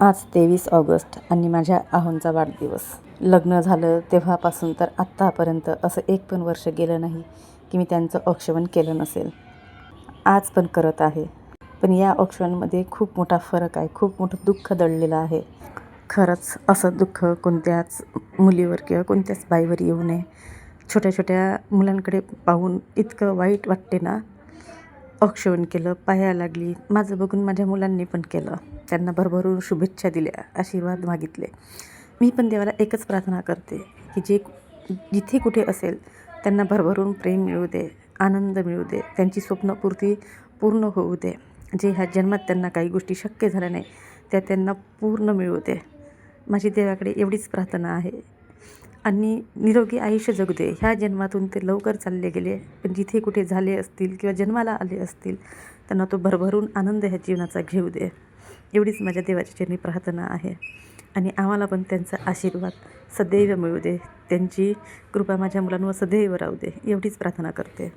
आज 23 ऑगस्ट आणि माझ्या आहोंचा वाढदिवस. लग्न झालं तेव्हापासून तर आत्तापर्यंत असं एक पण वर्ष गेलं नाही की मी त्यांचं औक्षवण केलं नसेल. आज पण करत आहे. पण या औक्षवणामध्ये खूप मोठा फरक आहे, खूप मोठं दुःख दडलेलं आहे. खरंच असं दुःख कोणत्याच मुलीवर किंवा कोणत्याच बाईवर येऊ नये. छोट्या छोट्या मुलांकडे पाहून इतकं वाईट वाटते ना. औक्षवण केलं, पाया लागली. माझं बघून माझ्या मुलांनी पण केलं. त्यांना भरभरून शुभेच्छा दिल्या, आशीर्वाद मागितले. मी पण देवाला एकच प्रार्थना करते की जिथे कुठे असेल त्यांना भरभरून प्रेम मिळू दे, आनंद मिळू दे, त्यांची स्वप्नपूर्ती पूर्ण होऊ दे. जे ह्या जन्मात त्यांना काही गोष्टी शक्य झाल्या नाही त्या त्यांना पूर्ण मिळू दे. माझी देवाकडे एवढीच प्रार्थना आहे. आणि निरोगी आयुष्य जगू दे. ह्या जन्मातून ते लवकर चालले गेले, पण जिथे कुठे झाले असतील किंवा जन्माला आले असतील त्यांना तो भरभरून आनंद ह्या जीवनाचा घेऊ दे. एवढीच माझ्या देवाच्या चरणी प्रार्थना आहे. आणि आम्हाला पण त्यांचा आशीर्वाद सदैव मिळू दे. त्यांची कृपा माझ्या मुलांवर सदैव राहू दे. एवढीच प्रार्थना करते.